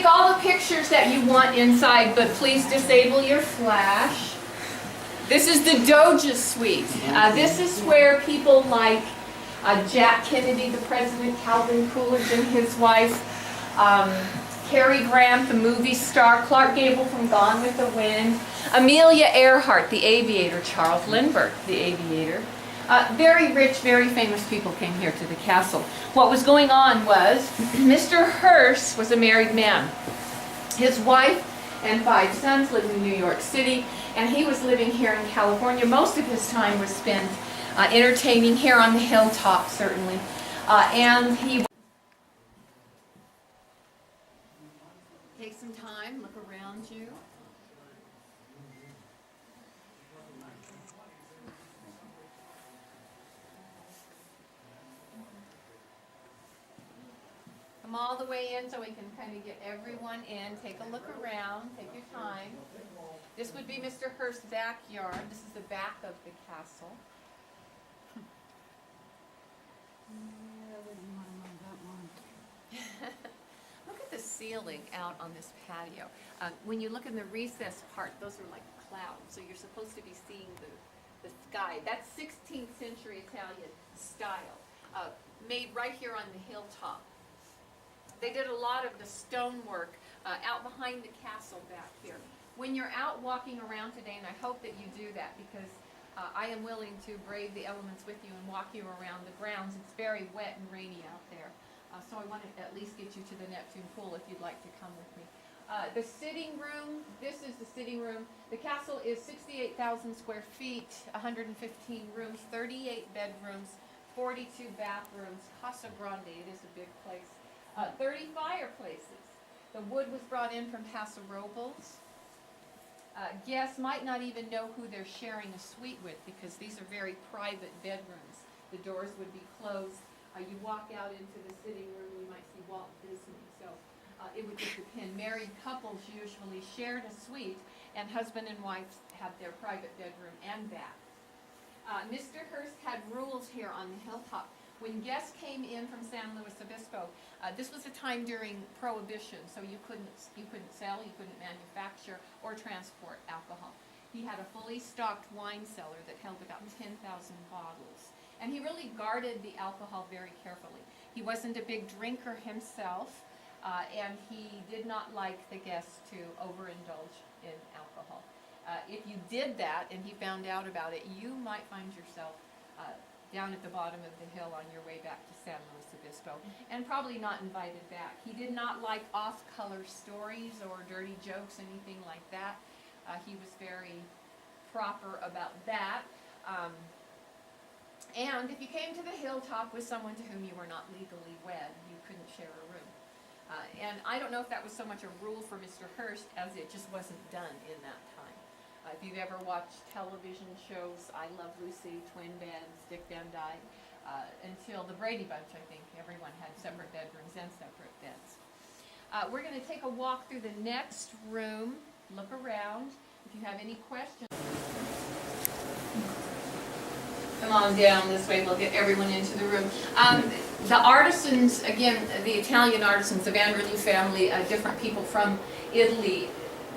all the pictures that you want inside, but please disable your flash. This is the Doja Suite. This is where people like Jack Kennedy, the president, Calvin Coolidge and his wife, Cary Grant, the movie star, Clark Gable from Gone with the Wind, Amelia Earhart, the aviator, Charles Lindbergh, the aviator. Very rich, very famous people came here to the castle. What was going on was Mr. Hearst was a married man. His wife and 5 sons lived in New York City, and he was living here in California. Most of his time was spent entertaining here on the hilltop, certainly. And he take some time, look around you. Come all the way in so we can kind of get everyone in. Take a look around. Take your time. This would be Mr. Hearst's backyard. This is the back of the castle. Look at the ceiling out on this patio. When you look in the recessed part, those are like clouds. So you're supposed to be seeing the sky. That's 16th century Italian style, made right here on the hilltop. They did a lot of the stonework out behind the castle back here. When you're out walking around today, and I hope that you do that because I am willing to brave the elements with you and walk you around the grounds. It's very wet and rainy out there. So I want to at least get you to the Neptune pool if you'd like to come with me. The sitting room, this is the sitting room. The castle is 68,000 square feet, 115 rooms, 38 bedrooms, 42 bathrooms. Casa Grande, it is a big place. 30 fireplaces. The wood was brought in from Paso Robles. Guests might not even know who they're sharing a suite with because these are very private bedrooms. The doors would be closed. You walk out into the sitting room, you might see Walt Disney. So it would just depend. Married couples usually shared a suite, and husband and wife had their private bedroom and bath. Mr. Hearst had rules here on the hilltop. When guests came in from San Luis Obispo, this was a time during Prohibition, so you couldn't sell, you couldn't manufacture or transport alcohol. He had a fully stocked wine cellar that held about 10,000 bottles, and he really guarded the alcohol very carefully. He wasn't a big drinker himself, and he did not like the guests to overindulge in alcohol. If you did that and he found out about it, you might find yourself down at the bottom of the hill on your way back to San Luis Obispo, and probably not invited back. He did not like off-color stories or dirty jokes, anything like that. He was very proper about that. And if you came to the hilltop with someone to whom you were not legally wed, you couldn't share a room. And I don't know if that was so much a rule for Mr. Hearst as it just wasn't done in that time. If you've ever watched television shows, I Love Lucy, Twin Beds, Dick Van Dyke, until the Brady Bunch, I think everyone had separate bedrooms and separate beds. We're going to take a walk through the next room, look around. If you have any questions, come on down this way, we'll get everyone into the room. The artisans, again, the Italian artisans, the Vanderloo family, different people from Italy.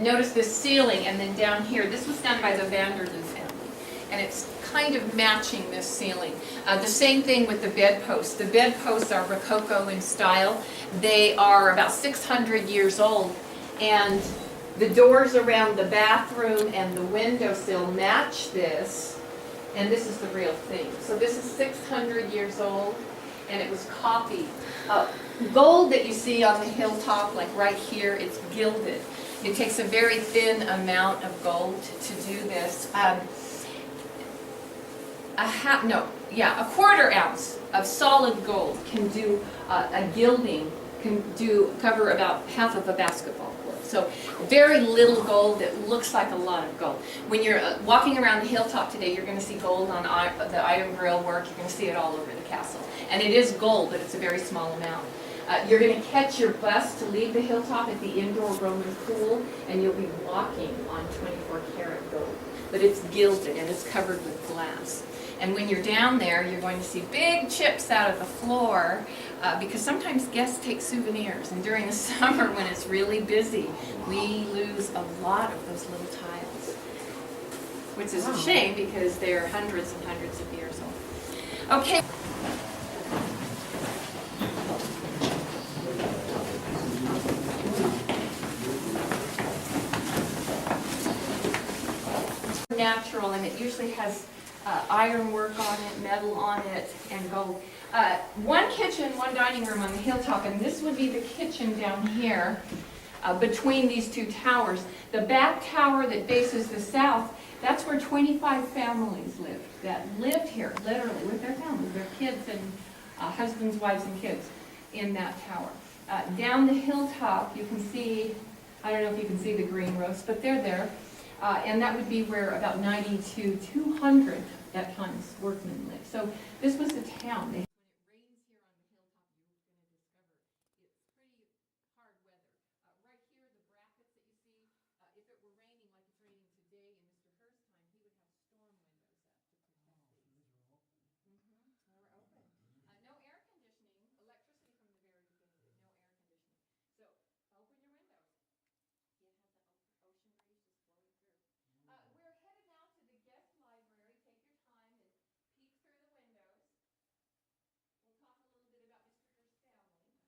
Notice this ceiling, and then down here, this was done by the Vanderloo family, and it's kind of matching this ceiling. The same thing with the bedposts. The bedposts are Rococo in style. They are about 600 years old, and the doors around the bathroom and the windowsill match this, and this is the real thing. So this is 600 years old, and it was copied. Gold that you see on the hilltop, like right here, it's gilded. It takes a very thin amount of gold to do this. A quarter ounce of solid gold can do a gilding, cover about half of a basketball court. So very little gold that looks like a lot of gold. When you're walking around the hilltop today, you're going to see gold on the iron grill work. You're going to see it all over the castle. And it is gold, but it's a very small amount. You're going to catch your bus to leave the hilltop at the indoor Roman pool, and you'll be walking on 24-karat gold. But it's gilded and it's covered with glass. And when you're down there, you're going to see big chips out of the floor because sometimes guests take souvenirs, and during the summer when it's really busy, we lose a lot of those little tiles, which is a shame because they're hundreds and hundreds of years old. Okay. Natural, and it usually has iron work on it, metal on it, and gold. One kitchen, one dining room on the hilltop, and this would be the kitchen down here between these two towers. The back tower that faces the south, that's where 25 families lived, that lived here, literally, with their families, their kids and husbands, wives, and kids in that tower. Down the hilltop, you can see, I don't know if you can see the green roofs, but they're there. And that would be where about 90 to 200 at times workmen lived. So this was a town. When it rains here on the hilltop, you're going to discover it's pretty hard weather. Right here, the brackets that you see, if it were raining like it's raining today in Mr. Hurst's time, he would have storm windows up to protect these. They were open. No air conditioning, electricity from the very beginning, but no air conditioning. So open your windows. It has the ocean breeze just blowing through. We're headed now to the guest library. Take your time and peek through the windows. We'll talk a little bit about Mr. Hurst's family.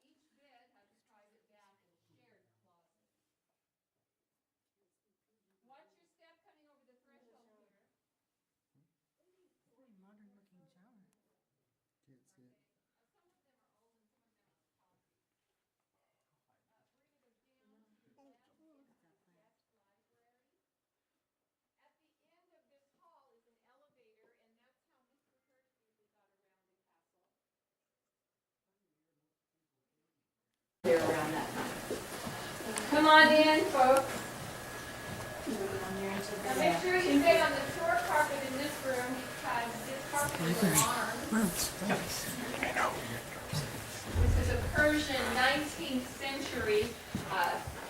Each bed has a private bath and a shared closet. Watch your step coming over the threshold here. Very modern looking shower. Can't see it. Some of them are old and some of them are concrete. We're going to go down to the left into the guest library. At the end of this hall is an elevator, and that's how Mr. Hurst usually got around the castle. They're around that time. Come on in, folks. Now make sure you stay on the short carpet in this room because this carpet is alarmed. This is a Persian 19th century,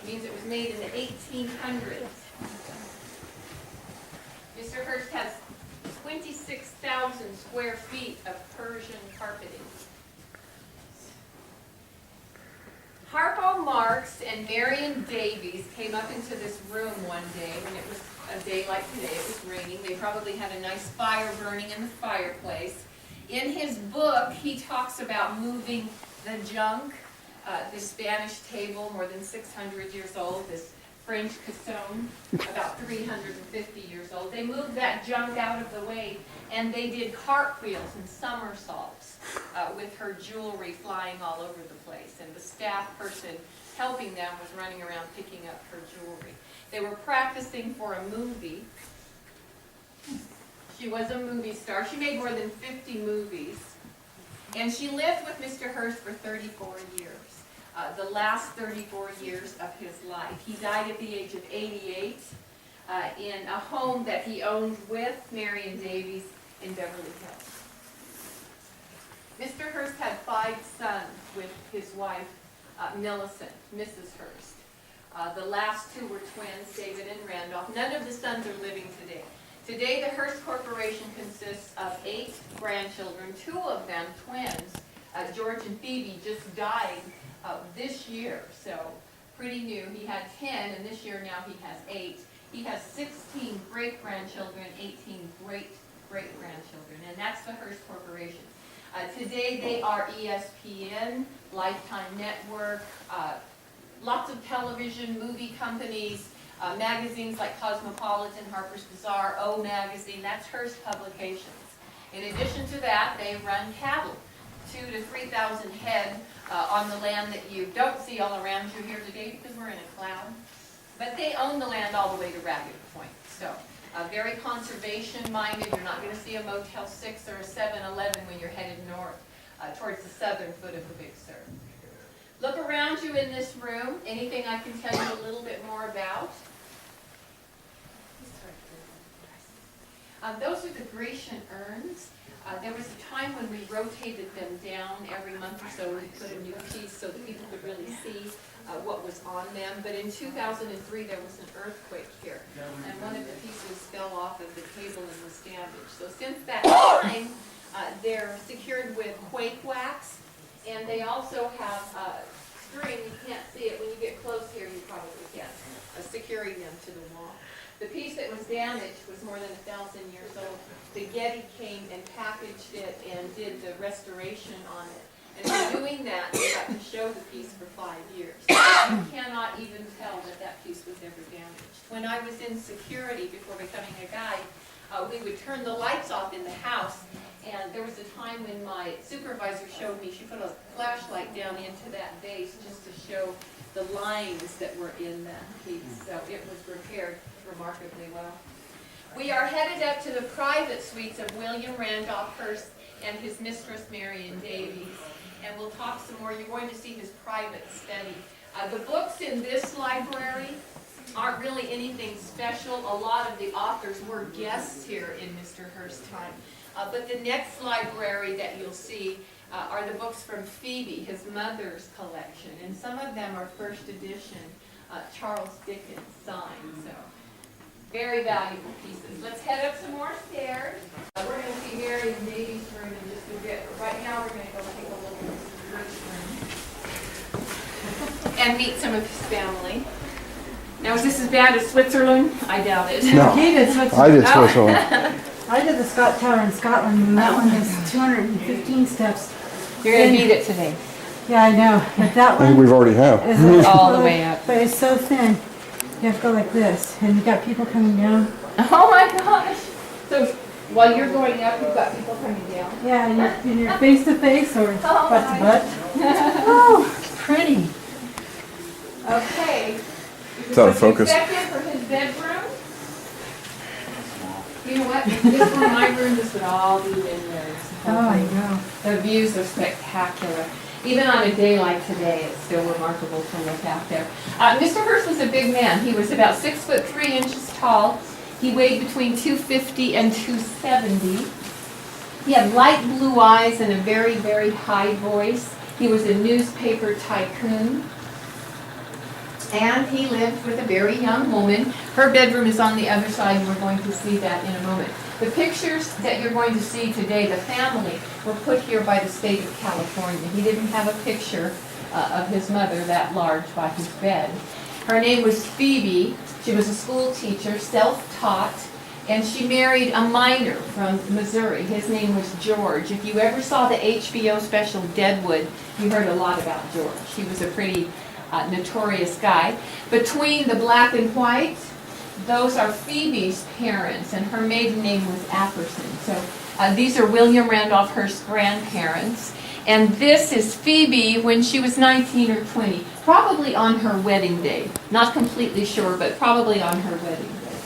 means it was made in the 1800s. Mr. Hurst has 26,000 square feet of Persian carpeting. Harpo Marx and Marion Davies came up into this room one day when it was a day like today. It was raining. They probably had a nice fire burning in the fireplace. In his book, he talks about moving the junk, the Spanish table, more than 600 years old, this French cassone, about 350 years old. They moved that junk out of the way, and they did cartwheels and somersaults with her jewelry flying all over the place. And the staff person helping them was running around picking up her jewelry. They were practicing for a movie. She was a movie star. She made more than 50 movies. And she lived with Mr. Hurst for 34 years. The last 34 years of his life. He died at the age of 88 in a home that he owned with Marion Davies in Beverly Hills. Mr. Hurst had 5 sons with his wife, Millicent, Mrs. Hurst. The last 2 were twins, David and Randolph. None of the sons are living today. Today, the Hearst Corporation consists of 8 grandchildren, 2 of them twins. George and Phoebe just died this year, so pretty new. He had 10, and this year now he has 8. He has 16 great-grandchildren, 18 great-great-grandchildren, and that's the Hearst Corporation. Today they are ESPN, Lifetime Network, lots of television, movie companies, magazines like Cosmopolitan, Harper's Bazaar, O Magazine, that's Hearst Publications. In addition to that, they run cattle, 2,000 to 3,000 head on the land that you don't see all around you here today because we're in a cloud. But they own the land all the way to Ragged Point. So very conservation-minded. You're not going to see a Motel 6 or a 7-Eleven when you're headed north towards the southern foot of the Big Sur. Look around you in this room. Anything I can tell you a little bit more about? Those are the Grecian urns. There was a time when we rotated them down every month or so, we put a new piece so that people could really see what was on them. But in 2003, there was an earthquake here, and one of the pieces fell off of the table and was damaged. So since that time, they're secured with quake wax, and they also have string, you can't see it, when you get close here you probably can, securing them to the wall. The piece that was damaged was more than 1,000 years old. The Getty came and packaged it and did the restoration on it. And by doing that, they got to show the piece for 5 years. You cannot even tell that that piece was ever damaged. When I was in security before becoming a guide, we would turn the lights off in the house, and there was a time when my supervisor showed me, she put a flashlight down into that vase just to show the lines that were in that piece. So it was repaired remarkably well. We are headed up to the private suites of William Randolph Hearst and his mistress Marion Davies, and we'll talk some more. You're going to see his private study. The books in this library aren't really anything special. A lot of the authors were guests here in Mr. Hearst's time. But the next library that you'll see are the books from Phoebe, his mother's collection, and some of them are first edition Charles Dickens signed. So very valuable pieces. Let's head up some more stairs. We're going to see Marion Davies' room in just a bit. But right now we're going to go take a look at Mr. Hearst's room and meet some of his family. Now, is this as bad as Switzerland? I doubt it. No. He did Switzerland. I did Switzerland. I did the Scott Tower in Scotland, and that one is 215 steps. You're going to beat it today. Yeah, I know, but that I think one we've already have. is All the way up. But it's so thin. You have to go like this, and you got people coming down. Oh my gosh. So while you're going up, you've got people coming down. Yeah, you're face to face or Oh butt my. to butt. Oh, pretty. Okay. It's out of focus. Second for his bedroom. You know what? If this were my room, this would all be windows. Oh, I know. The views are spectacular. Even on a day like today, it's still remarkable to look out there. Mr. Hearst was a big man. He was about 6'3" tall. He weighed between 250 and 270. He had light blue eyes and a very, very high voice. He was a newspaper tycoon. And he lived with a very young woman. Her bedroom is on the other side, and we're going to see that in a moment. The pictures that you're going to see today, the family, were put here by the state of California. He didn't have a picture of his mother that large by his bed. Her name was Phoebe. She was a school teacher, self-taught, and she married a miner from Missouri. His name was George. If you ever saw the HBO special Deadwood, you heard a lot about George. He was a pretty notorious guy. Between the black and white, those are Phoebe's parents, and her maiden name was Apperson. So these are William Randolph Hearst's grandparents. And this is Phoebe when she was 19 or 20, probably on her wedding day. Not completely sure, but probably on her wedding day.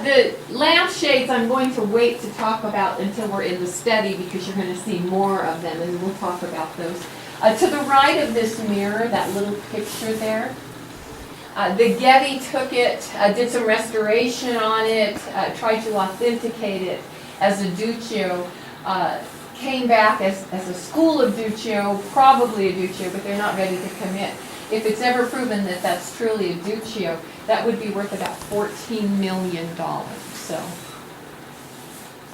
The lampshades I'm going to wait to talk about until we're in the study, because you're going to see more of them, and we'll talk about those. To the right of this mirror, that little picture there, the Getty took it, did some restoration on it, tried to authenticate it as a Duccio, came back as a school of Duccio, probably a Duccio, but they're not ready to commit. If it's ever proven that that's truly a Duccio, that would be worth about $14 million. So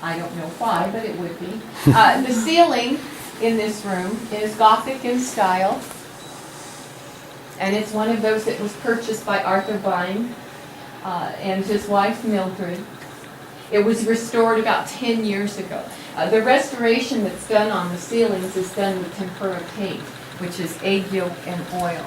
I don't know why, but it would be. The ceiling in this room is Gothic in style, and it's one of those that was purchased by Arthur Bine and his wife Mildred. It was restored about 10 years ago. The restoration that's done on the ceilings is done with tempera paint, which is egg yolk and oil.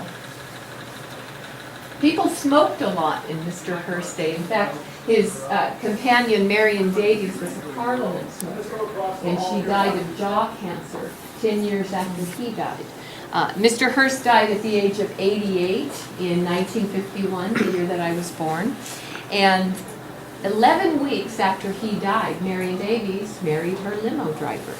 People smoked a lot in Mr. Hearst's day. In fact, his companion Marion Davies was a Parliament smoker, and she died of jaw cancer 10 years after he died. Mr. Hearst died at the age of 88 in 1951, the year that I was born. And 11 weeks after he died, Marion Davies married her limo driver.